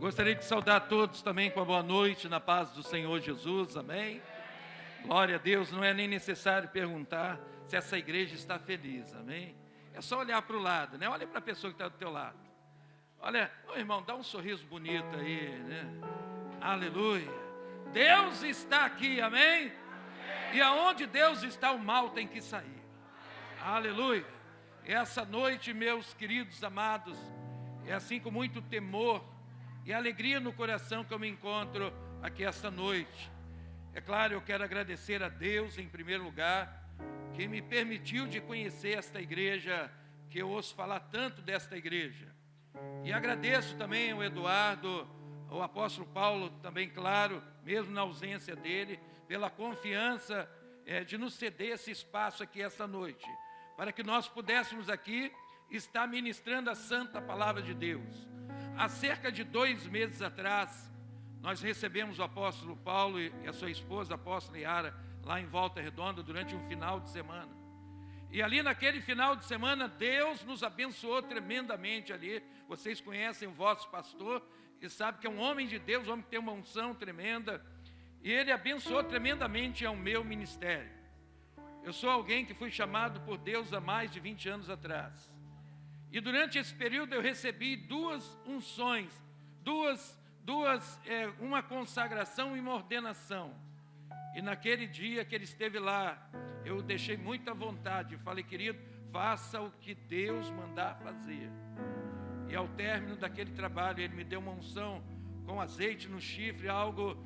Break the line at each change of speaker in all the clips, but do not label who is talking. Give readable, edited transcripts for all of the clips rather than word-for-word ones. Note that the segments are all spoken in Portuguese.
Gostaria de saudar todos também com a boa noite, na paz do Senhor Jesus, amém? Glória a Deus, não é nem necessário perguntar se essa igreja está feliz, amém? É só olhar para o lado, né? Olha para a pessoa que está do teu lado. Olha, ô irmão, dá um sorriso bonito aí, né? Aleluia. Deus está aqui, amém? E aonde Deus está, o mal tem que sair. Aleluia. Essa noite, meus queridos amados, é assim com muito temor e alegria no coração que eu me encontro aqui esta noite. É claro, eu quero agradecer a Deus em primeiro lugar, que me permitiu de conhecer esta igreja, que eu ouço falar tanto desta igreja. E agradeço também ao Eduardo, ao apóstolo Paulo também, claro, mesmo na ausência dele, pela confiança de nos ceder esse espaço aqui esta noite, para que nós pudéssemos aqui estar ministrando a santa palavra de Deus. Há cerca de 2 meses atrás, nós recebemos o apóstolo Paulo e a sua esposa, a apóstola Yara, lá em Volta Redonda, durante um final de semana. E ali naquele final de semana, Deus nos abençoou tremendamente ali. Vocês conhecem o vosso pastor e sabem que é um homem de Deus, um homem que tem uma unção tremenda. E ele abençoou tremendamente ao meu ministério. Eu sou alguém que fui chamado por Deus há mais de 20 anos atrás. E durante esse período eu recebi 2 unções, uma consagração e uma ordenação. E naquele dia que ele esteve lá, eu deixei muita vontade, falei, querido, faça o que Deus mandar fazer. E ao término daquele trabalho, ele me deu uma unção com azeite no chifre, algo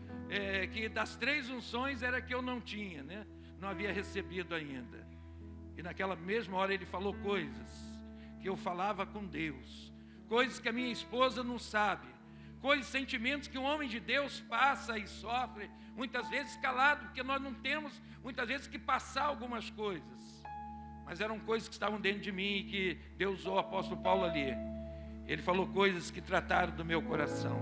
que das 3 unções era que eu não tinha, né? Não havia recebido ainda. E naquela mesma hora ele falou coisas que eu falava com Deus, coisas que a minha esposa não sabe, coisas, sentimentos que um homem de Deus passa e sofre, muitas vezes calado, porque nós não temos, muitas vezes, que passar algumas coisas. Mas eram coisas que estavam dentro de mim e que Deus usou o apóstolo Paulo ali. Ele falou coisas que trataram do meu coração,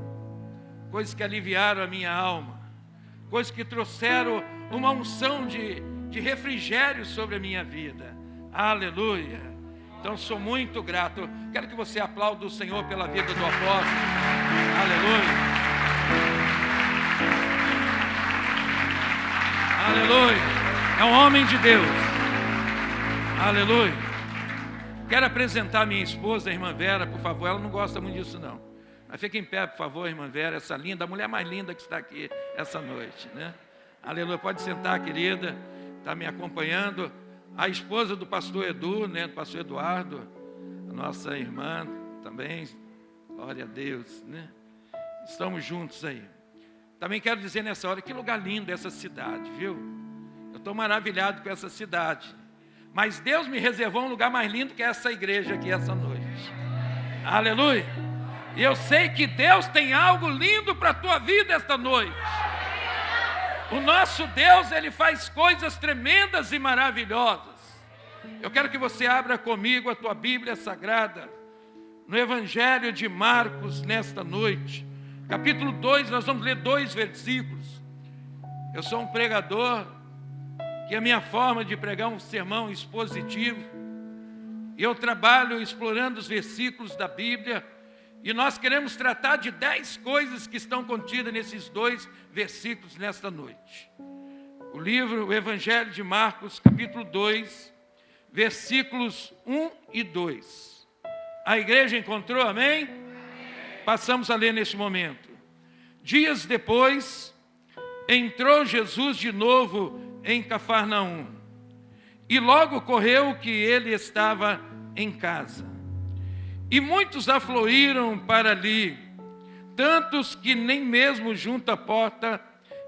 coisas que aliviaram a minha alma, coisas que trouxeram uma unção de refrigério sobre a minha vida. Aleluia. Então sou muito grato. Quero que você aplaude o Senhor pela vida do apóstolo. Aleluia. Aleluia. É um homem de Deus. Aleluia. Quero apresentar minha esposa, a irmã Vera, por favor. Ela não gosta muito disso, não. Mas fique em pé, por favor, irmã Vera, essa linda, a mulher mais linda que está aqui essa noite, né? Aleluia. Pode sentar, querida. Está me acompanhando. A esposa do pastor Edu, né? Do pastor Eduardo, a nossa irmã também. Glória a Deus, né? Estamos juntos aí. Também quero dizer nessa hora, que lugar lindo essa cidade, viu? Eu estou maravilhado com essa cidade. Mas Deus me reservou um lugar mais lindo que essa igreja aqui essa noite. Aleluia. E eu sei que Deus tem algo lindo para a tua vida esta noite. O nosso Deus, Ele faz coisas tremendas e maravilhosas. Eu quero que você abra comigo a tua Bíblia Sagrada, no Evangelho de Marcos, nesta noite. Capítulo 2, nós vamos ler 2 versículos. Eu sou um pregador, que a minha forma de pregar um sermão expositivo. E eu trabalho explorando os versículos da Bíblia. E nós queremos tratar de 10 coisas que estão contidas nesses 2 versículos nesta noite. O Evangelho de Marcos, capítulo 2, versículos 1 e 2. A igreja encontrou, amém? Passamos a ler neste momento. Dias depois, entrou Jesus de novo em Cafarnaum. E logo ocorreu que ele estava em casa. E muitos afluíram para ali, tantos que nem mesmo junto à porta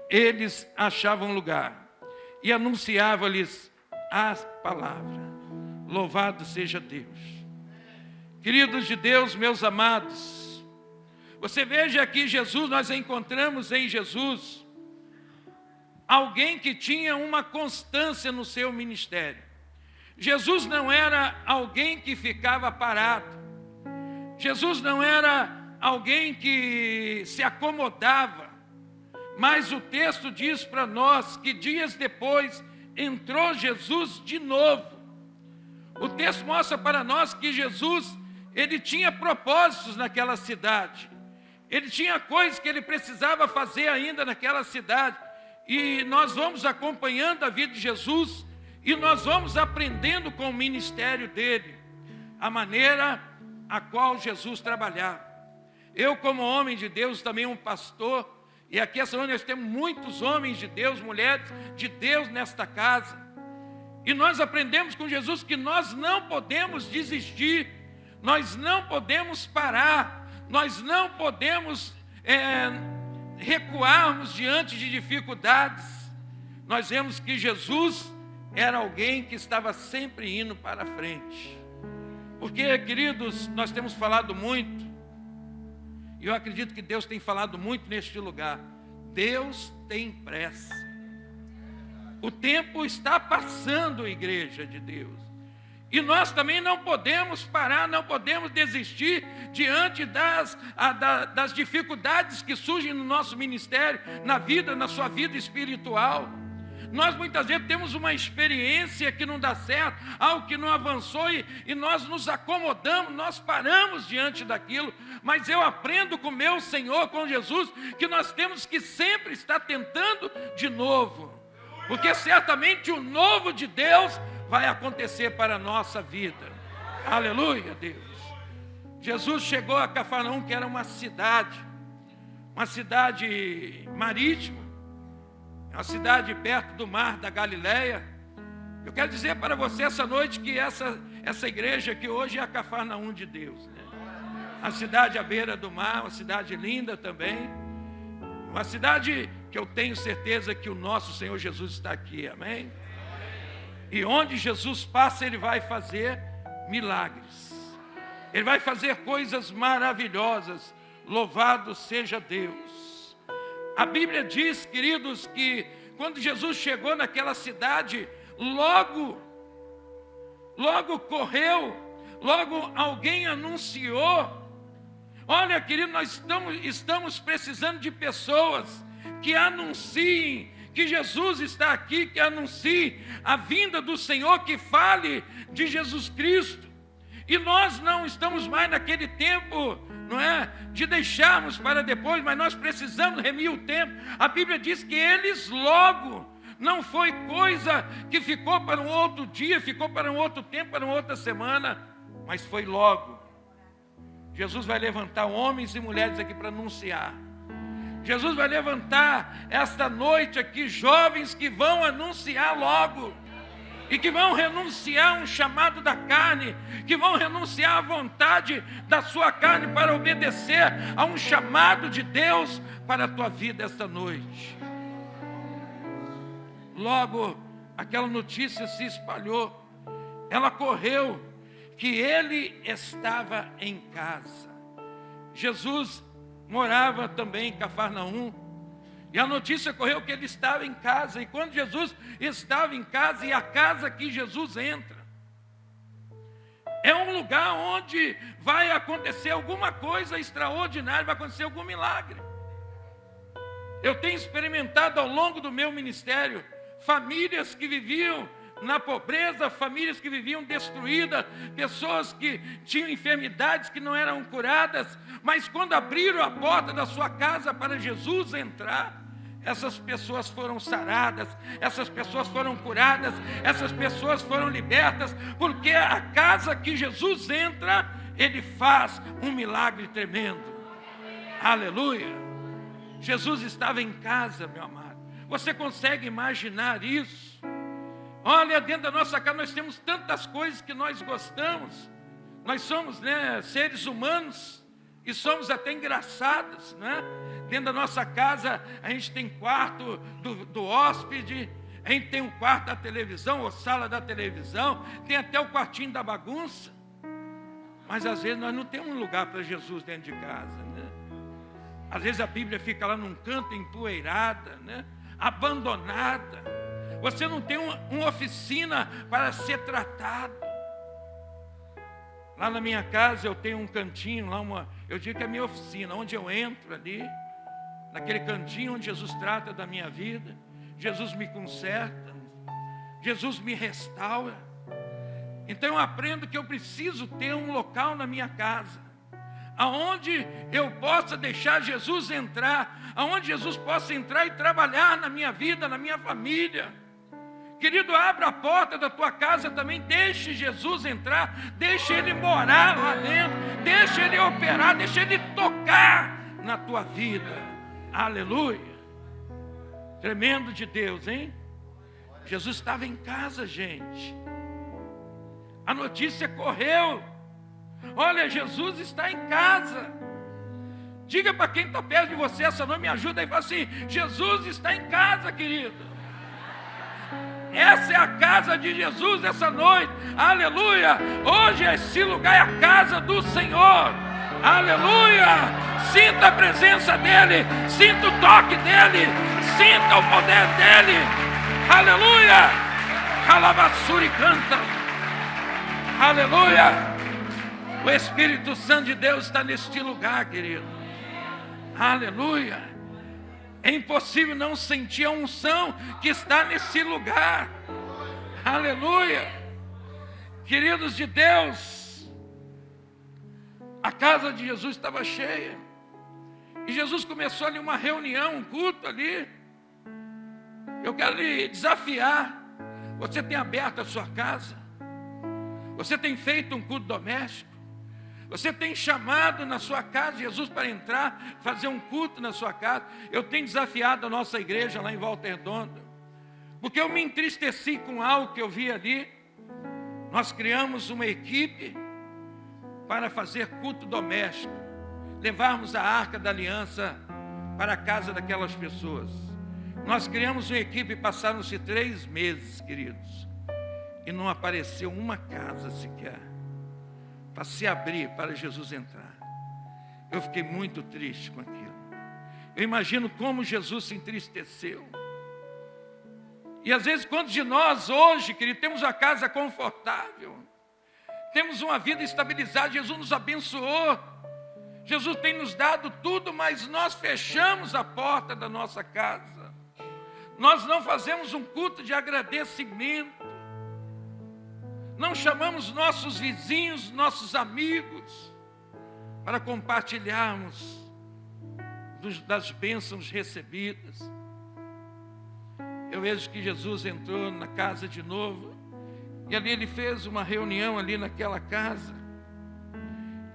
eles achavam lugar. E anunciava-lhes a palavra. Louvado seja Deus. Queridos de Deus, meus amados, você veja aqui Jesus, nós encontramos em Jesus alguém que tinha uma constância no seu ministério. Jesus não era alguém que ficava parado. Jesus não era alguém que se acomodava, mas o texto diz para nós que dias depois entrou Jesus de novo. O texto mostra para nós que Jesus, ele tinha propósitos naquela cidade. Ele tinha coisas que ele precisava fazer ainda naquela cidade. E nós vamos acompanhando a vida de Jesus e nós vamos aprendendo com o ministério dele, a maneira a qual Jesus trabalhava. Eu, como homem de Deus, também um pastor, e aqui essa noite nós temos muitos homens de Deus, mulheres de Deus nesta casa. E nós aprendemos com Jesus que nós não podemos desistir, nós não podemos parar, nós não podemos recuarmos diante de dificuldades. Nós vemos que Jesus era alguém que estava sempre indo para frente. Porque, queridos, nós temos falado muito, e eu acredito que Deus tem falado muito neste lugar. Deus tem pressa. O tempo está passando, igreja de Deus. E nós também não podemos parar, não podemos desistir diante das dificuldades que surgem no nosso ministério, na sua vida espiritual. Nós muitas vezes temos uma experiência que não dá certo, algo que não avançou e nós nos acomodamos, nós paramos diante daquilo. Mas eu aprendo com meu Senhor, com Jesus, que nós temos que sempre estar tentando de novo. Porque certamente o novo de Deus vai acontecer para a nossa vida. Aleluia, Deus. Jesus chegou a Cafarnaum, que era uma cidade marítima, uma cidade perto do mar da Galileia. Eu quero dizer para você essa noite que essa igreja aqui hoje é a Cafarnaum de Deus, né? A cidade à beira do mar, uma cidade linda também, uma cidade que eu tenho certeza que o nosso Senhor Jesus está aqui, amém? E onde Jesus passa, Ele vai fazer milagres. Ele vai fazer coisas maravilhosas. Louvado seja Deus. A Bíblia diz, queridos, que quando Jesus chegou naquela cidade, logo correu, logo alguém anunciou. Olha, querido, nós estamos precisando de pessoas que anunciem que Jesus está aqui, que anuncie a vinda do Senhor, que fale de Jesus Cristo. E nós não estamos mais naquele tempo, não é, de deixarmos para depois, mas nós precisamos remir o tempo. A Bíblia diz que eles logo, não foi coisa que ficou para um outro dia, ficou para um outro tempo, para uma outra semana, mas foi logo. Jesus vai levantar homens e mulheres aqui para anunciar. Jesus vai levantar esta noite aqui jovens que vão anunciar logo. E que vão renunciar a um chamado da carne, que vão renunciar à vontade da sua carne para obedecer a um chamado de Deus para a tua vida esta noite. Logo, aquela notícia se espalhou, ela correu, que ele estava em casa. Jesus morava também em Cafarnaum, e a notícia correu que ele estava em casa. E quando Jesus estava em casa, e a casa que Jesus entra, é um lugar onde vai acontecer alguma coisa extraordinária, vai acontecer algum milagre. Eu tenho experimentado ao longo do meu ministério, famílias que viviam na pobreza, famílias que viviam destruídas, pessoas que tinham enfermidades que não eram curadas, mas quando abriram a porta da sua casa para Jesus entrar, essas pessoas foram saradas, essas pessoas foram curadas, essas pessoas foram libertas, porque a casa que Jesus entra, Ele faz um milagre tremendo. Aleluia! Jesus estava em casa, meu amado. Você consegue imaginar isso? Olha, dentro da nossa casa nós temos tantas coisas que nós gostamos. Nós somos, seres humanos e somos até engraçados, né? Dentro da nossa casa a gente tem quarto do hóspede, a gente tem um quarto da televisão ou sala da televisão, tem até o quartinho da bagunça. Mas às vezes nós não temos um lugar para Jesus dentro de casa, né? Às vezes a Bíblia fica lá num canto empoeirada, né? Abandonada. Você não tem uma oficina para ser tratado. Lá na minha casa eu tenho um cantinho, eu digo que é a minha oficina, onde eu entro ali, naquele cantinho onde Jesus trata da minha vida, Jesus me conserta, Jesus me restaura. Então eu aprendo que eu preciso ter um local na minha casa, aonde eu possa deixar Jesus entrar, aonde Jesus possa entrar e trabalhar na minha vida, na minha família. Querido, abra a porta da tua casa também, deixe Jesus entrar, deixe Ele morar lá dentro, deixe Ele operar, deixe Ele tocar na tua vida. Aleluia. Tremendo de Deus, hein? Jesus estava em casa, gente. A notícia correu. Olha, Jesus está em casa. Diga para quem está perto de você essa noite, me ajuda aí, fala assim: Jesus está em casa, querido. Essa é a casa de Jesus essa noite. Aleluia. Hoje esse lugar é a casa do Senhor. Aleluia. Sinta a presença dEle, sinta o toque dEle, sinta o poder dEle. Aleluia. Calabassuri canta. Aleluia. O Espírito Santo de Deus está neste lugar, querido. Aleluia. É impossível não sentir a unção que está nesse lugar. Aleluia. Queridos de Deus, a casa de Jesus estava cheia. E Jesus começou ali uma reunião, um culto ali. Eu quero lhe desafiar. Você tem aberto a sua casa? Você tem feito um culto doméstico? Você tem chamado na sua casa Jesus para entrar, fazer um culto na sua casa? Eu tenho desafiado a nossa igreja lá em Volta Redonda, porque eu me entristeci com algo que eu vi ali. Nós criamos uma equipe para fazer culto doméstico, levarmos a Arca da Aliança para a casa daquelas pessoas. Nós criamos uma equipe e passaram-se 3 meses, queridos, e não apareceu uma casa sequer para se abrir para Jesus entrar. Eu fiquei muito triste com aquilo. Eu imagino como Jesus se entristeceu. E às vezes, quantos de nós hoje, querido, temos uma casa confortável, temos uma vida estabilizada, Jesus nos abençoou, Jesus tem nos dado tudo, mas nós fechamos a porta da nossa casa. Nós não fazemos um culto de agradecimento. Não chamamos nossos vizinhos, nossos amigos, para compartilharmos das bênçãos recebidas. Eu vejo que Jesus entrou na casa de novo, e ali ele fez uma reunião ali naquela casa,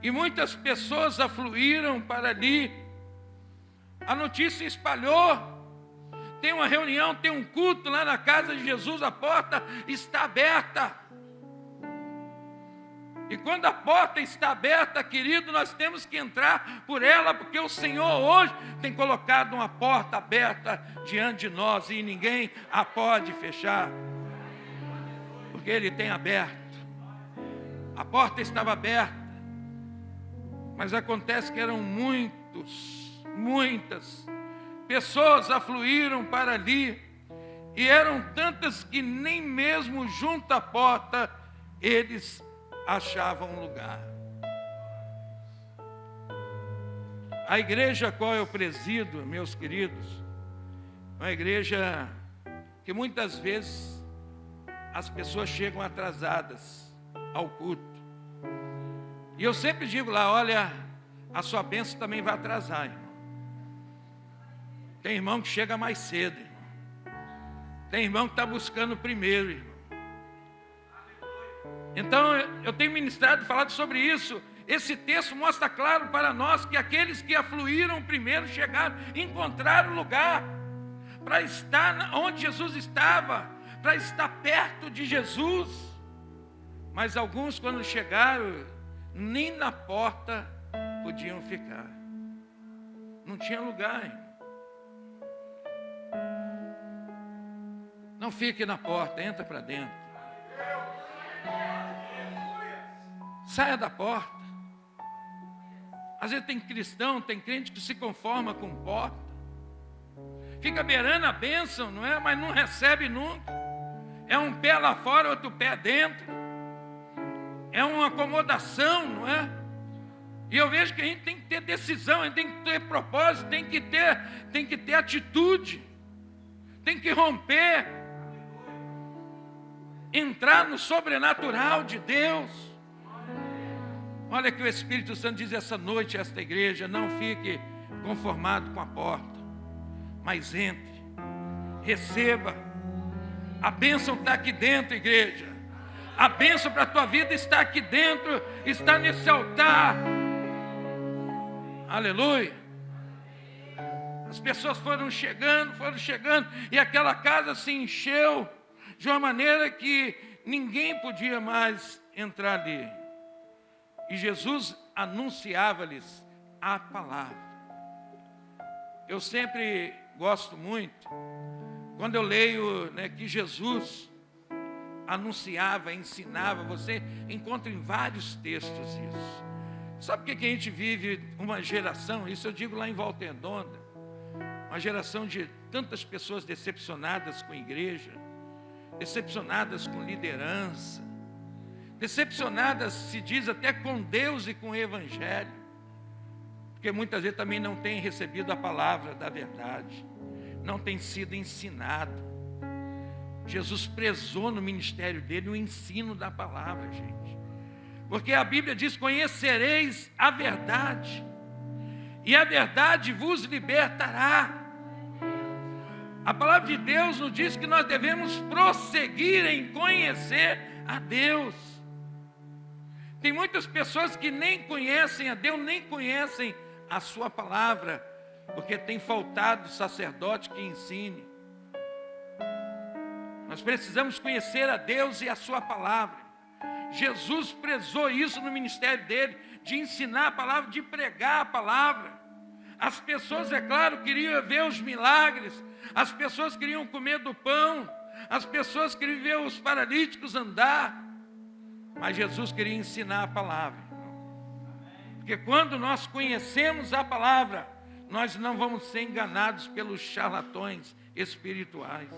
e muitas pessoas afluíram para ali. A notícia espalhou: tem uma reunião, tem um culto lá na casa de Jesus, a porta está aberta. E quando a porta está aberta, querido, nós temos que entrar por ela, porque o Senhor hoje tem colocado uma porta aberta diante de nós e ninguém a pode fechar, porque Ele tem aberto. A porta estava aberta, mas acontece que eram muitas pessoas afluíram para ali, e eram tantas que nem mesmo junto à porta eles achavam um lugar. A igreja a qual eu presido, meus queridos, é uma igreja que muitas vezes as pessoas chegam atrasadas ao culto. E eu sempre digo lá: olha, a sua bênção também vai atrasar, irmão. Tem irmão que chega mais cedo, irmão. Tem irmão que está buscando primeiro, irmão. Então eu tenho ministrado e falado sobre isso. Esse texto mostra claro para nós que aqueles que afluíram primeiro chegaram, encontraram lugar para estar onde Jesus estava, para estar perto de Jesus. Mas alguns, quando chegaram, nem na porta podiam ficar. Não tinha lugar, irmão. Não fique na porta, entra para dentro. Saia da porta. Às vezes tem cristão, tem crente que se conforma com porta, fica beirando a bênção, não é? Mas não recebe nunca. É um pé lá fora, outro pé dentro. É uma acomodação, não é? E eu vejo que a gente tem que ter decisão, a gente tem que ter propósito, tem que ter atitude, tem que romper, entrar no sobrenatural de Deus. Olha que o Espírito Santo diz essa noite a esta igreja: não fique conformado com a porta, mas entre, receba. A bênção está aqui dentro, igreja. A bênção para a tua vida está aqui dentro, está nesse altar. Aleluia. As pessoas foram chegando, e aquela casa se encheu de uma maneira que ninguém podia mais entrar ali. E Jesus anunciava-lhes a palavra. Eu sempre gosto muito, quando eu leio, que Jesus anunciava, ensinava. Você encontra em vários textos isso. Sabe por que a gente vive uma geração, isso eu digo lá em Volta Redonda, uma geração de tantas pessoas decepcionadas com a igreja, decepcionadas com liderança, decepcionadas, se diz, até com Deus e com o Evangelho, porque muitas vezes também não tem recebido a palavra da verdade, não tem sido ensinado. Jesus prezou no ministério dele o ensino da palavra, gente, porque a Bíblia diz: conhecereis a verdade, e a verdade vos libertará. A palavra de Deus nos diz que nós devemos prosseguir em conhecer a Deus. Tem muitas pessoas que nem conhecem a Deus, nem conhecem a sua palavra, porque tem faltado sacerdote que ensine. Nós precisamos conhecer a Deus e a sua palavra. Jesus prezou isso no ministério dele, de ensinar a palavra, de pregar a palavra. As pessoas, é claro, queriam ver os milagres, as pessoas queriam comer do pão, as pessoas queriam ver os paralíticos andar, mas Jesus queria ensinar a palavra. Porque quando nós conhecemos a palavra, nós não vamos ser enganados pelos charlatões espirituais.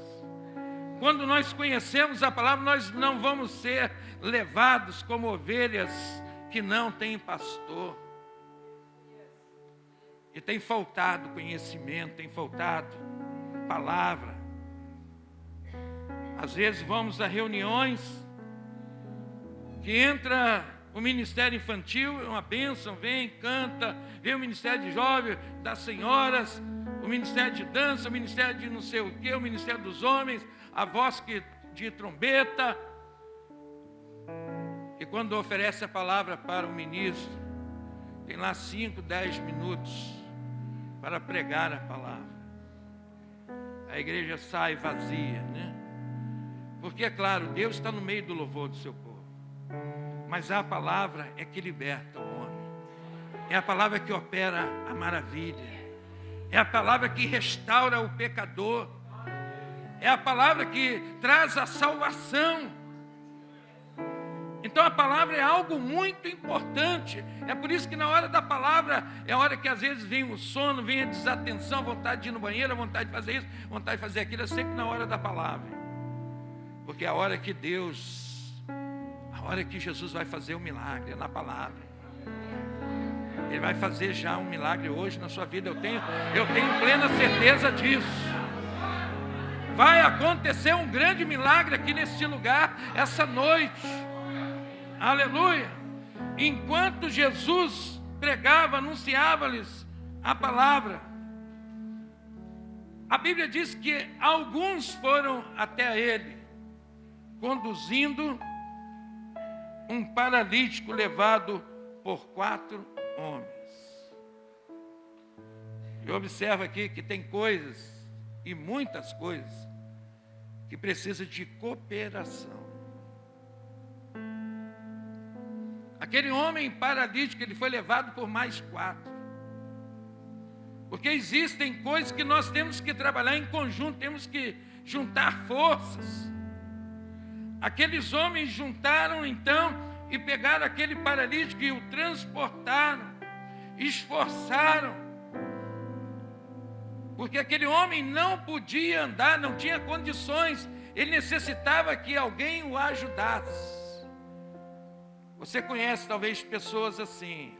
Quando nós conhecemos a palavra, nós não vamos ser levados como ovelhas que não têm pastor. E tem faltado conhecimento, tem faltado palavra. Às vezes vamos a reuniões que entra o ministério infantil, é uma bênção, vem, canta, vem o ministério de jovens, das senhoras, o ministério de dança, o ministério de não sei o quê, o ministério dos homens, a voz de trombeta. E quando oferece a palavra para o ministro, tem lá 5, 10 minutos para pregar a palavra. A igreja sai vazia, Porque, é claro, Deus está no meio do louvor do seu povo. Mas a palavra é que liberta o homem. É a palavra que opera a maravilha. É a palavra que restaura o pecador. É a palavra que traz a salvação. Então a palavra é algo muito importante. É por isso que na hora da palavra, é a hora que às vezes vem o sono, vem a desatenção, a vontade de ir no banheiro, a vontade de fazer isso, a vontade de fazer aquilo. É sempre na hora da palavra. Porque é a hora que a hora que Jesus vai fazer o milagre, é na palavra. Ele vai fazer já um milagre hoje na sua vida. Eu tenho plena certeza disso. Vai acontecer um grande milagre aqui neste lugar, essa noite. Aleluia. Enquanto Jesus pregava, anunciava-lhes a palavra, a Bíblia diz que alguns foram até ele, conduzindo um paralítico levado por 4 homens. E observa aqui que tem coisas, e muitas coisas, que precisam de cooperação. Aquele homem paralítico, ele foi levado por mais 4. Porque existem coisas que nós temos que trabalhar em conjunto, temos que juntar forças. Aqueles homens juntaram então e pegaram aquele paralítico e o transportaram, esforçaram. Porque aquele homem não podia andar, não tinha condições, ele necessitava que alguém o ajudasse. Você conhece talvez pessoas assim,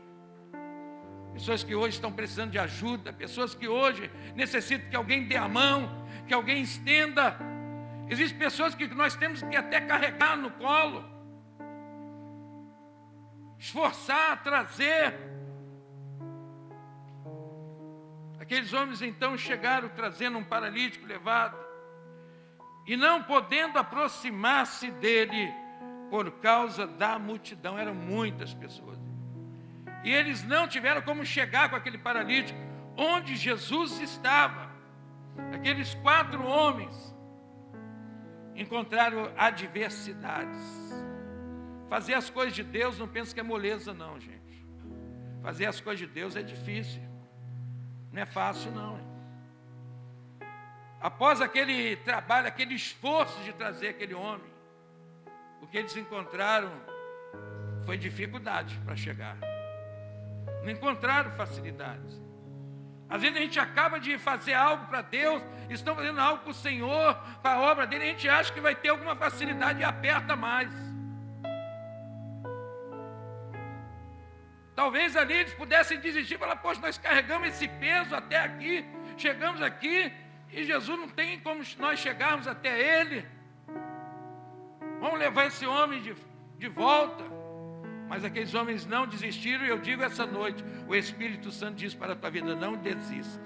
pessoas que hoje estão precisando de ajuda, pessoas que hoje necessitam que alguém dê a mão, que alguém estenda. Existem pessoas que nós temos que até carregar no colo. esforçar, trazer. Aqueles homens então chegaram trazendo um paralítico levado, e não podendo aproximar-se dele por causa da multidão, eram muitas pessoas. E eles não tiveram como chegar com aquele paralítico onde Jesus estava. Aqueles 4 homens encontraram adversidades. Fazer as coisas de Deus, não pensa que é moleza não, gente. Fazer as coisas de Deus é difícil. Não é fácil não. Após aquele trabalho, aquele esforço de trazer aquele homem, o que eles encontraram foi dificuldade para chegar. Não encontraram facilidades. Às vezes a gente acaba de fazer algo para Deus, estão fazendo algo para o Senhor, para a obra dele, a gente acha que vai ter alguma facilidade e aperta mais. Talvez ali eles pudessem desistir e falar, poxa, nós carregamos esse peso até aqui, chegamos aqui, e Jesus não tem como nós chegarmos até Ele. Vamos levar esse homem de volta. Mas aqueles homens não desistiram, e eu digo essa noite, o Espírito Santo diz para a tua vida, não desista.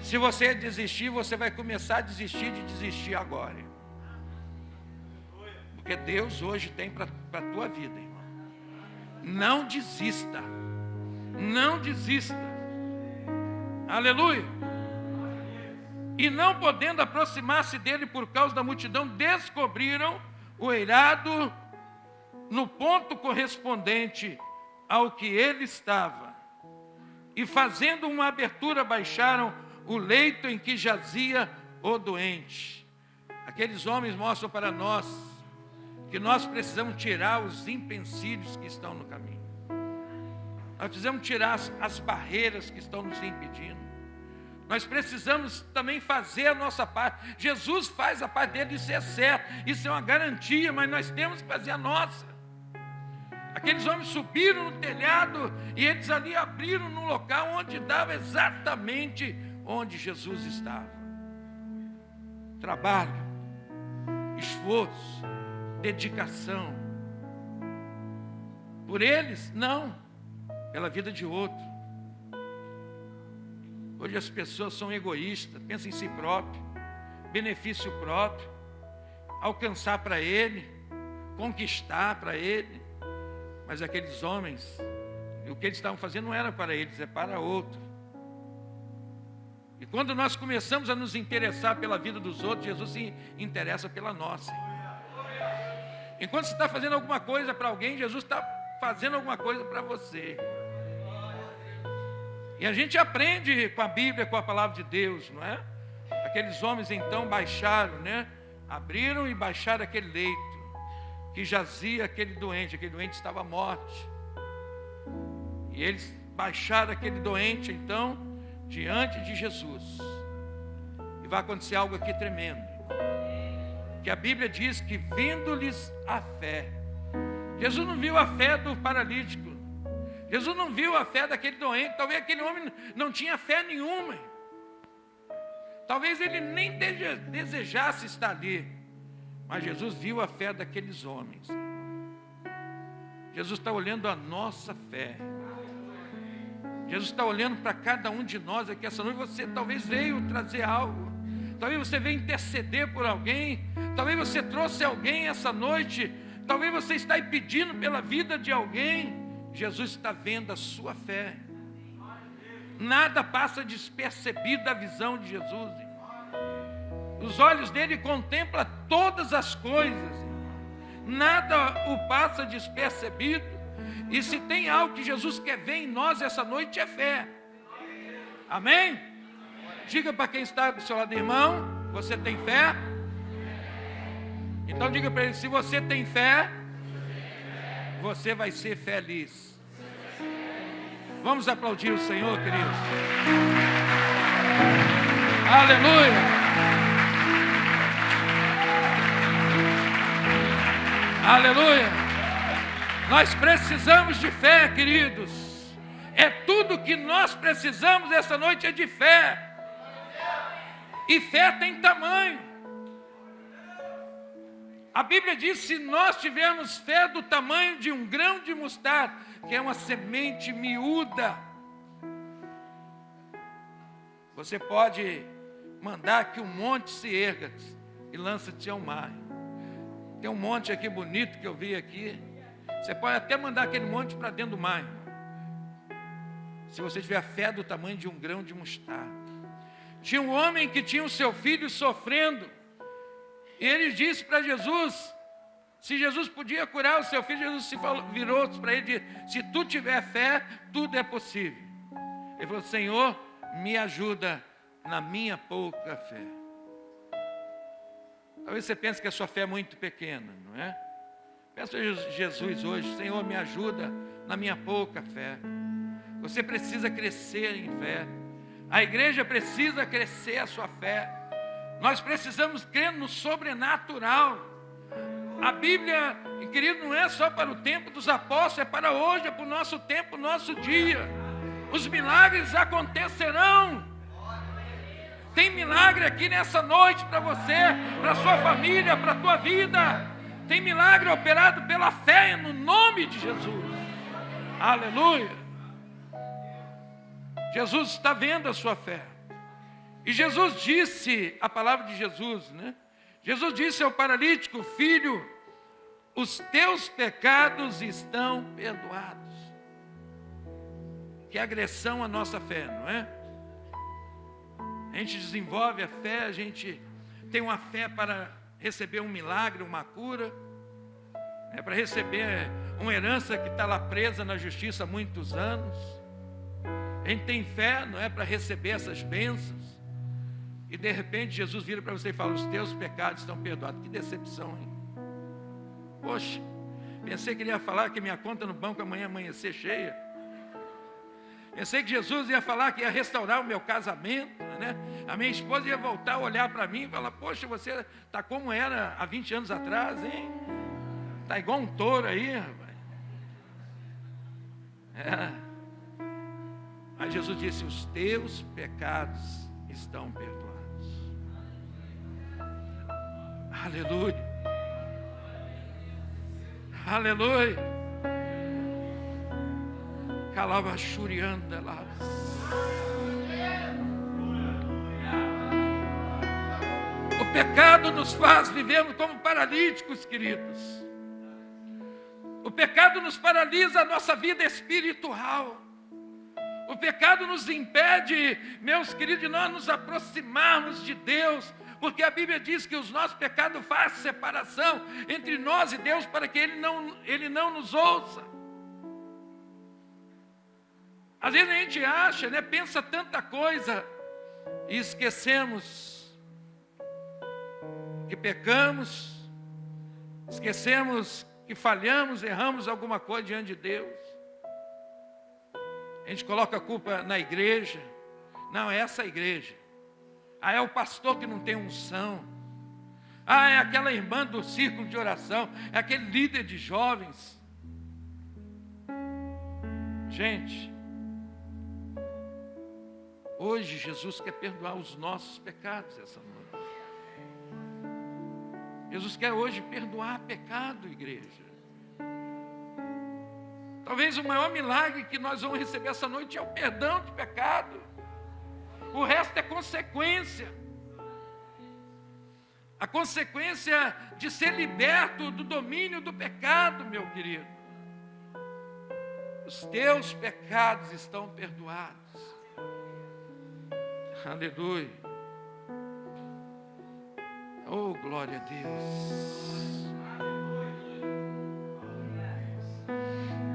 Se você desistir, você vai começar a desistir de desistir agora. Porque Deus hoje tem para a tua vida, irmão. Não desista. Não desista. Aleluia. E não podendo aproximar-se dele por causa da multidão, descobriram o eirado no ponto correspondente ao que ele estava. E fazendo uma abertura, baixaram o leito em que jazia o doente. Aqueles homens mostram para nós que nós precisamos tirar os empecilhos que estão no caminho. Nós precisamos tirar as barreiras que estão nos impedindo. Nós precisamos também fazer a nossa parte. Jesus faz a parte dele, isso é certo, isso é uma garantia, mas nós temos que fazer a nossa. Aqueles homens subiram no telhado e eles ali abriram no local onde dava exatamente onde Jesus estava. Trabalho, esforço, dedicação. Por eles? Não. Pela vida de outro. Hoje as pessoas são egoístas, pensam em si próprio, benefício próprio, alcançar para ele, conquistar para ele. Mas aqueles homens, o que eles estavam fazendo não era para eles, é para outro. E quando nós começamos a nos interessar pela vida dos outros, Jesus se interessa pela nossa. Enquanto você está fazendo alguma coisa para alguém, Jesus está fazendo alguma coisa para você. E a gente aprende com a Bíblia, com a palavra de Deus, não é? Aqueles homens então baixaram, né? Abriram e baixaram aquele leito que jazia aquele doente estava à morte. E eles baixaram aquele doente então diante de Jesus. E vai acontecer algo aqui tremendo. Que a Bíblia diz que vendo-lhes a fé. Jesus não viu a fé do paralítico. Jesus não viu a fé daquele doente. Talvez aquele homem não tinha fé nenhuma. Talvez ele nem desejasse estar ali. Mas Jesus viu a fé daqueles homens. Jesus está olhando a nossa fé. Jesus está olhando para cada um de nós aqui essa noite. Você talvez veio trazer algo. Talvez você veio interceder por alguém. Talvez você trouxe alguém essa noite. Talvez você está aí pedindo pela vida de alguém. Jesus está vendo a sua fé. Nada passa despercebido da visão de Jesus. Os olhos dele contemplam todas as coisas. Nada o passa despercebido. E se tem algo que Jesus quer ver em nós essa noite, é fé. Amém? Diga para quem está do seu lado, irmão, você tem fé? Então diga para ele, se você tem fé, você vai ser feliz. Vamos aplaudir o Senhor, queridos. Aleluia. Aleluia. Nós precisamos de fé, queridos. É tudo que nós precisamos essa noite é de fé. E fé tem tamanho. A Bíblia diz: se nós tivermos fé do tamanho de um grão de mostarda, que é uma semente miúda, você pode mandar que um monte se erga e lança-te ao mar. Tem um monte aqui bonito que eu vi aqui. Você pode até mandar aquele monte para dentro do mar, irmão. Se você tiver fé do tamanho de um grão de mostarda. Tinha um homem que tinha o seu filho sofrendo. E ele disse para Jesus, se Jesus podia curar o seu filho, Jesus virou para ele e disse: se tu tiver fé, tudo é possível. Ele falou: Senhor, me ajuda na minha pouca fé. Talvez você pense que a sua fé é muito pequena, não é? Peça a Jesus hoje: Senhor, me ajuda na minha pouca fé. Você precisa crescer em fé. A igreja precisa crescer a sua fé. Nós precisamos crer no sobrenatural. A Bíblia, querido, não é só para o tempo dos apóstolos, é para hoje, é para o nosso tempo, nosso dia. Os milagres acontecerão. Tem milagre aqui nessa noite para você, para a sua família, para a tua vida. Tem milagre operado pela fé no nome de Jesus. Aleluia. Jesus está vendo a sua fé. E Jesus disse, a palavra de Jesus, né? Jesus disse ao paralítico: filho, os teus pecados estão perdoados. Que agressão à nossa fé, não é? A gente desenvolve a fé, a gente tem uma fé para receber um milagre, uma cura, para receber uma herança que está lá presa na justiça há muitos anos. A gente tem fé, não é, para receber essas bênçãos. E de repente Jesus vira para você e fala: os teus pecados estão perdoados. Que decepção, hein? Poxa, pensei que ele ia falar que minha conta no banco amanhã amanhecer cheia. Pensei que Jesus ia falar que ia restaurar o meu casamento, né? A minha esposa ia voltar a olhar para mim e falar: poxa, você está como era há 20 anos atrás, hein? Está igual um touro aí, rapaz. Mas Jesus disse: os teus pecados estão perdoados. Aleluia. Aleluia. Calava churianda lá. O pecado nos faz vivermos como paralíticos, queridos. O pecado nos paralisa a nossa vida espiritual. O pecado nos impede, meus queridos, de nós nos aproximarmos de Deus, porque a Bíblia diz que os nossos pecados fazem separação entre nós e Deus, para que Ele não nos ouça. Às vezes a gente acha, né, pensa tanta coisa e esquecemos que pecamos, esquecemos que falhamos, erramos alguma coisa diante de Deus. A gente coloca a culpa na igreja. Não, é essa igreja. É o pastor que não tem unção. É aquela irmã do círculo de oração. É aquele líder de jovens. Gente, hoje Jesus quer perdoar os nossos pecados essa noite. Jesus quer hoje perdoar pecado, igreja. Talvez o maior milagre que nós vamos receber essa noite é o perdão de pecado. O resto é consequência. A consequência de ser liberto do domínio do pecado, meu querido. Os teus pecados estão perdoados. Aleluia. Oh, glória a Deus.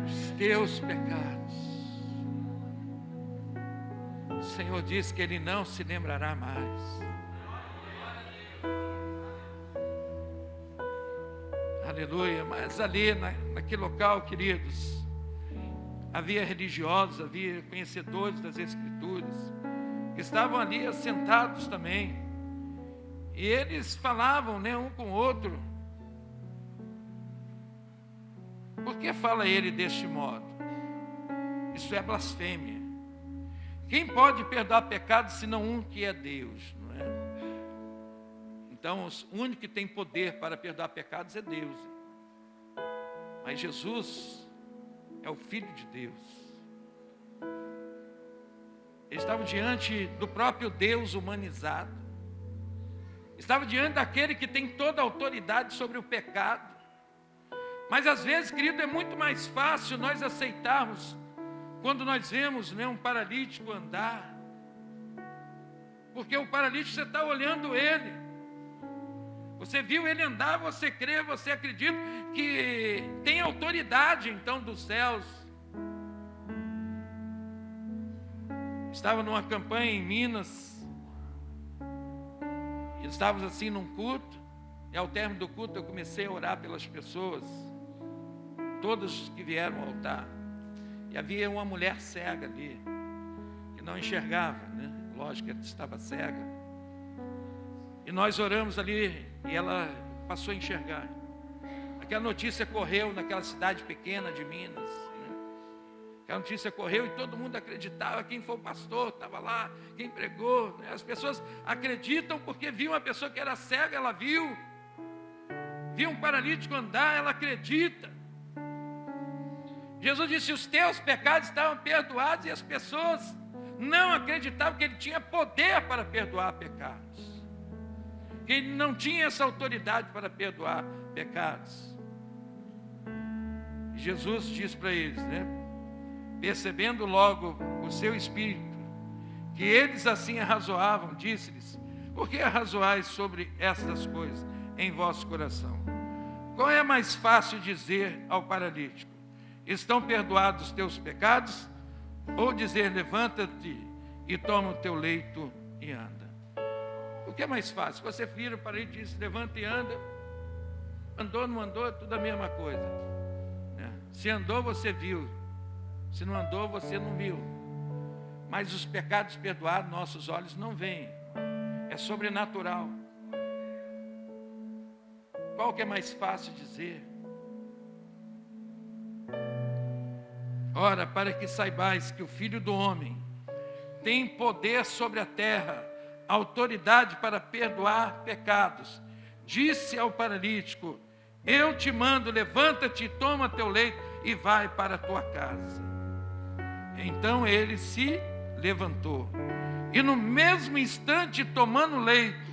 Os teus pecados. O Senhor diz que Ele não se lembrará mais. Aleluia. Mas ali naquele local, queridos, havia religiosos, havia conhecedores das Escrituras, que estavam ali assentados também. E eles falavam, né, um com o outro. Por que fala ele deste modo? Isso é blasfêmia. Quem pode perdoar pecado senão um que é Deus, não é? Então, o único que tem poder para perdoar pecados é Deus. Mas Jesus é o Filho de Deus. Eles estavam diante do próprio Deus humanizado. Estava diante daquele que tem toda a autoridade sobre o pecado. Mas às vezes, querido, é muito mais fácil nós aceitarmos quando nós vemos, né, um paralítico andar. Porque o paralítico, você está olhando ele. Você viu ele andar, você crê, você acredita que tem autoridade então dos céus. Estava numa campanha em Minas. E estávamos assim num culto. E ao término do culto eu comecei a orar pelas pessoas. Todos que vieram ao altar. E havia uma mulher cega ali. Que não enxergava, né? Lógico que ela estava cega. E nós oramos ali. E ela passou a enxergar. Aquela notícia correu naquela cidade pequena de Minas. A notícia correu e todo mundo acreditava. Quem foi o pastor estava lá, quem pregou, né? As pessoas acreditam porque viu uma pessoa que era cega, ela viu um paralítico andar, ela acredita. Jesus disse: os teus pecados estavam perdoados, e as pessoas não acreditavam que ele tinha poder para perdoar pecados, que ele não tinha essa autoridade para perdoar pecados. E Jesus disse para eles, né? Percebendo logo o seu espírito, que eles assim arrazoavam, disse-lhes: por que arrazoais sobre estas coisas em vosso coração? Qual é mais fácil dizer ao paralítico: estão perdoados os teus pecados? Ou dizer: levanta-te e toma o teu leito e anda? O que é mais fácil? Você vira para ele e diz: levanta e anda. Andou, não andou, é tudo a mesma coisa, né? Se andou, você viu. Se não andou, você não viu. Mas os pecados perdoados, nossos olhos não veem. É sobrenatural. Qual que é mais fácil dizer? Ora, para que saibais que o Filho do Homem tem poder sobre a terra, autoridade para perdoar pecados, disse ao paralítico: eu te mando, levanta-te, toma teu leito e vai para a tua casa. Então ele se levantou e no mesmo instante, tomando o leito,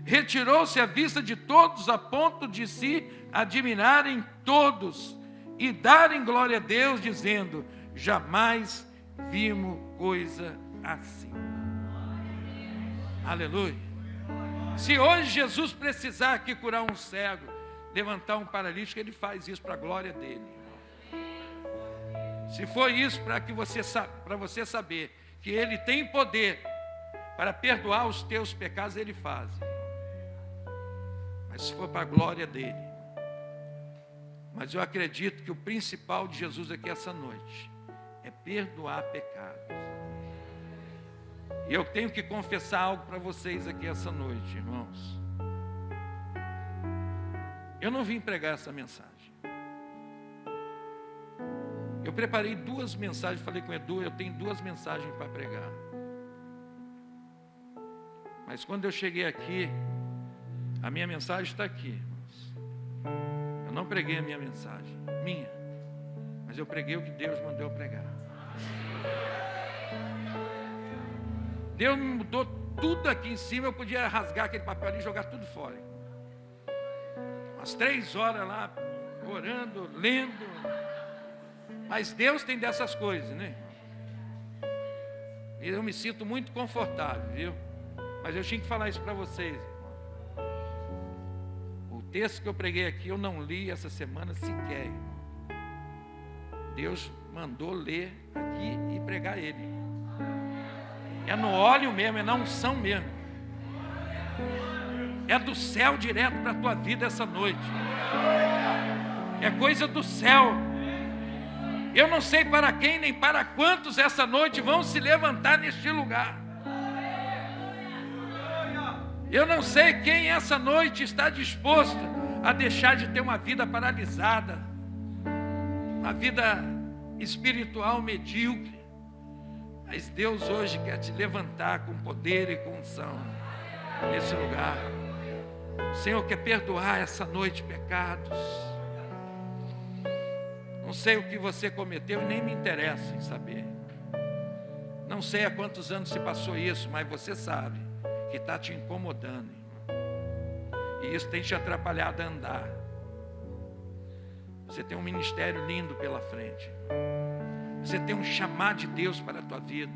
retirou-se à vista de todos, a ponto de se admirarem todos e darem glória a Deus, dizendo: jamais vimos coisa assim. Aleluia. Se hoje Jesus precisar aqui curar um cego, levantar um paralítico, ele faz isso para a glória dele. Se for isso para você saber que ele tem poder para perdoar os teus pecados, ele faz. Mas se for para a glória dele. Mas eu acredito que o principal de Jesus aqui essa noite é perdoar pecados. E eu tenho que confessar algo para vocês aqui essa noite, irmãos. Eu não vim pregar essa mensagem. Eu preparei 2 mensagens, falei com o Edu, eu tenho 2 mensagens para pregar. Mas quando eu cheguei aqui, a minha mensagem está aqui, irmãos. Eu não preguei a minha mensagem, mas eu preguei o que Deus mandou eu pregar. Deus me mudou tudo aqui em cima, eu podia rasgar aquele papel ali e jogar tudo fora. Umas 3 horas lá, orando, lendo. Mas Deus tem dessas coisas, né? E eu me sinto muito confortável, viu? Mas eu tinha que falar isso para vocês. O texto que eu preguei aqui, eu não li essa semana sequer. Deus mandou ler aqui e pregar ele. É no óleo mesmo, é na unção mesmo. É do céu direto para a tua vida essa noite. É coisa do céu. Eu não sei para quem nem para quantos essa noite vão se levantar neste lugar. Eu não sei quem essa noite está disposto a deixar de ter uma vida paralisada, uma vida espiritual medíocre. Mas Deus hoje quer te levantar com poder e com unção nesse lugar. O Senhor quer perdoar essa noite pecados. Não sei o que você cometeu e nem me interessa em saber. Não sei há quantos anos se passou isso, mas você sabe que está te incomodando, irmão. E isso tem te atrapalhado a andar. Você tem um ministério lindo pela frente. Você tem um chamado de Deus para a tua vida.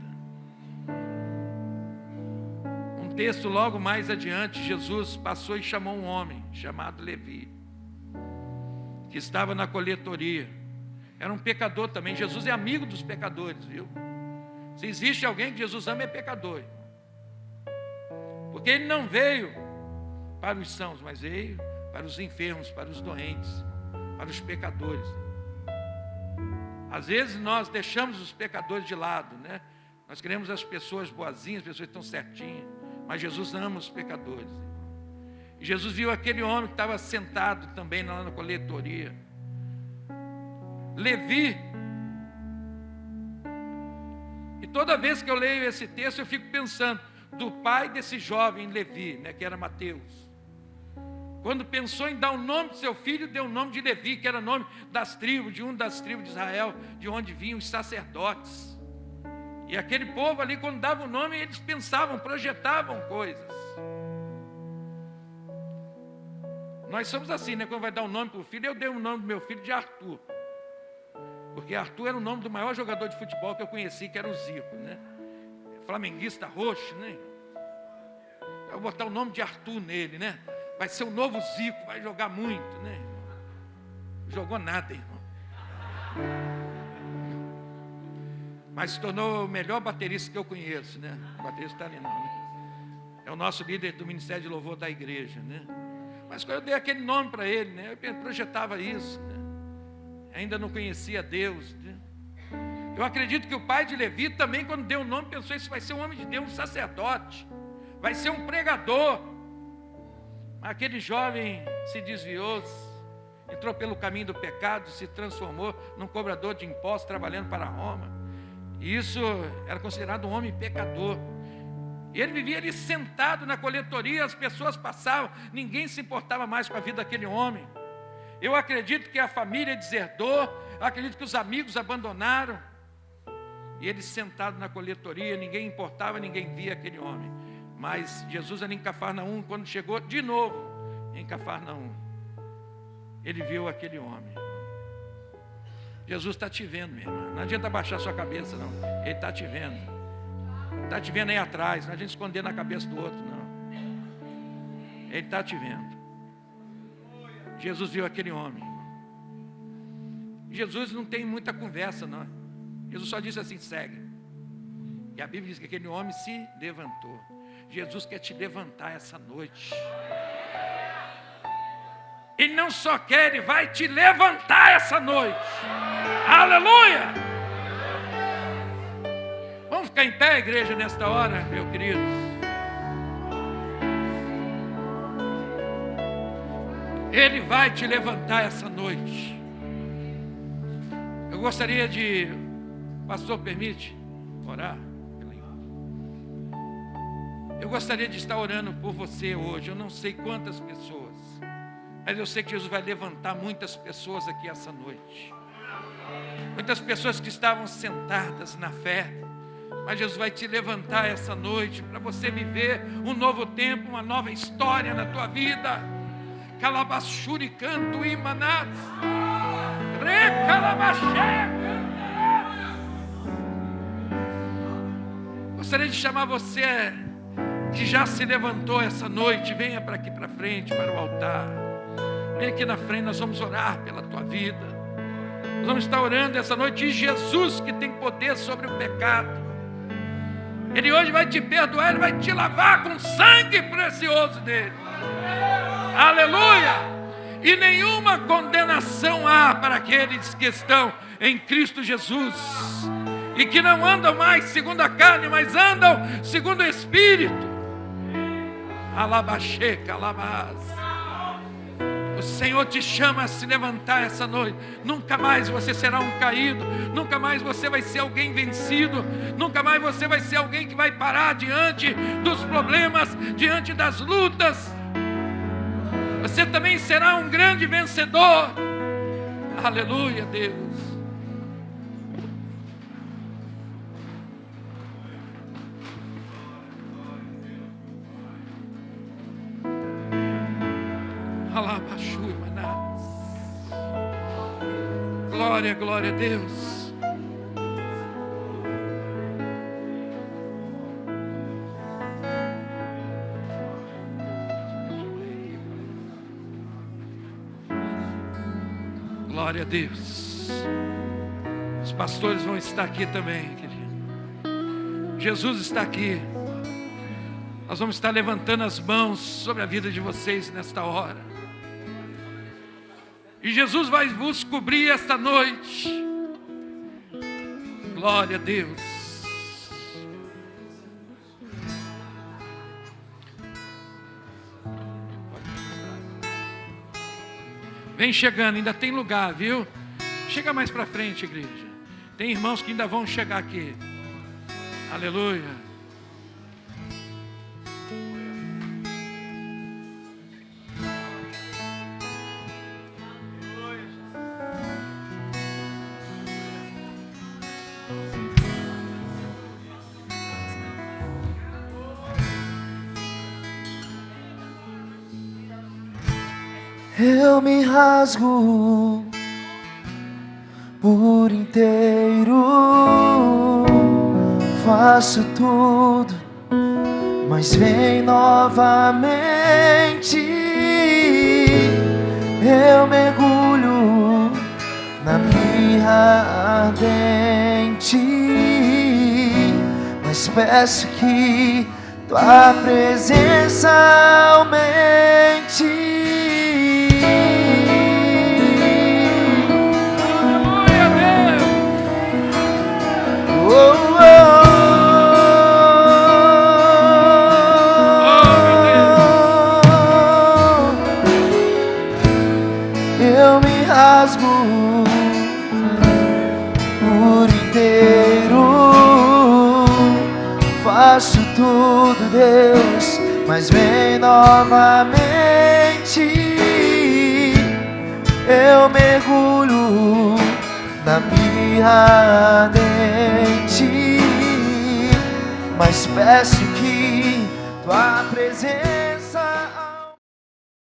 Um texto logo mais adiante, Jesus passou e chamou um homem chamado Levi, que estava na coletoria. Era um pecador também. Jesus é amigo dos pecadores, viu? Se existe alguém que Jesus ama, é pecador. Porque ele não veio para os sãos, mas veio para os enfermos, para os doentes, para os pecadores. Às vezes nós deixamos os pecadores de lado, né? Nós queremos as pessoas boazinhas, as pessoas que estão certinhas, mas Jesus ama os pecadores. E Jesus viu aquele homem que estava sentado também lá na coletoria. Levi. E toda vez que eu leio esse texto, eu fico pensando do pai desse jovem Levi, né, que era Mateus. Quando pensou em dar o nome do seu filho, deu o nome de Levi, que era o nome das tribos, de uma das tribos de Israel, de onde vinham os sacerdotes. E aquele povo ali, quando dava o nome, eles pensavam, projetavam coisas. Nós somos assim, né? Quando vai dar um nome para o filho, eu dei o nome do meu filho de Arthur. Porque Arthur era o nome do maior jogador de futebol que eu conheci, que era o Zico, né? Flamenguista roxo, né? Eu vou botar o nome de Arthur nele, né? Vai ser o novo Zico, vai jogar muito, né? Não jogou nada, irmão. Mas se tornou o melhor baterista que eu conheço, né? O baterista está ali não, né? É o nosso líder do Ministério de Louvor da igreja, né? Mas quando eu dei aquele nome para ele, né? Eu projetava isso, né? Ainda não conhecia Deus, né? Eu acredito que o pai de Levi também, quando deu o nome, pensou: isso vai ser um homem de Deus, um sacerdote, vai ser um pregador. Mas aquele jovem se desviou, entrou pelo caminho do pecado, se transformou num cobrador de impostos, trabalhando para Roma. E isso era considerado um homem pecador. E ele vivia ali sentado na coletoria, as pessoas passavam, ninguém se importava mais com a vida daquele homem. Eu acredito que a família deserdou, acredito que os amigos abandonaram. E ele sentado na coletoria, ninguém importava, ninguém via aquele homem. Mas Jesus ali em Cafarnaum, quando chegou de novo em Cafarnaum, ele viu aquele homem. Jesus está te vendo, minha irmã. Não adianta baixar sua cabeça, não. Ele está te vendo. Está te vendo aí atrás. Não adianta esconder na cabeça do outro, não. Ele está te vendo. Jesus viu aquele homem. Jesus não tem muita conversa, não. Jesus só disse assim: segue. E a Bíblia diz que aquele homem se levantou. Jesus quer te levantar essa noite. Ele não só quer, ele vai te levantar essa noite. Aleluia! Vamos ficar em pé, igreja, nesta hora, meu querido. Ele vai te levantar essa noite. Eu gostaria de, pastor, permite orar? Eu gostaria de estar orando por você hoje. Eu não sei quantas pessoas, mas eu sei que Jesus vai levantar muitas pessoas aqui essa noite. Muitas pessoas que estavam sentadas na fé, mas Jesus vai te levantar essa noite para você viver um novo tempo, uma nova história na tua vida. Calabashuri canto imanat, recalabaxé. Gostaria de chamar você que já se levantou essa noite, venha para aqui para frente, para o altar. Vem aqui na frente, nós vamos orar pela tua vida. Nós vamos estar orando essa noite. E Jesus, que tem poder sobre o pecado, Ele hoje vai te perdoar, Ele vai te lavar com sangue precioso dele. Aleluia! E nenhuma condenação há para aqueles que estão em Cristo Jesus, e que não andam mais segundo a carne, mas andam segundo o Espírito. Alabaxeca, alabaz. O Senhor te chama a se levantar essa noite. Nunca mais você será um caído. Nunca mais você vai ser alguém vencido. Nunca mais você vai ser alguém que vai parar diante dos problemas, diante das lutas. você também será um grande vencedor. Aleluia, Deus. Glória, glória a Deus. Glória a Deus. Os pastores vão estar aqui também, querido. Jesus está aqui. Nós vamos estar levantando as mãos sobre a vida de vocês nesta hora. E Jesus vai vos cobrir esta noite. Glória a Deus. Vem chegando, ainda tem lugar, viu? Chega mais para frente, igreja. Tem irmãos que ainda vão chegar aqui. Aleluia.
Eu me rasgo por inteiro, faço tudo, mas vem novamente. Eu mergulho na mirra ardente, mas peço que tua presença aumente. Eu me rasgo por inteiro, faço tudo, Deus, mas vem novamente. Eu mergulho na mirra ardente, mas peço que tua presença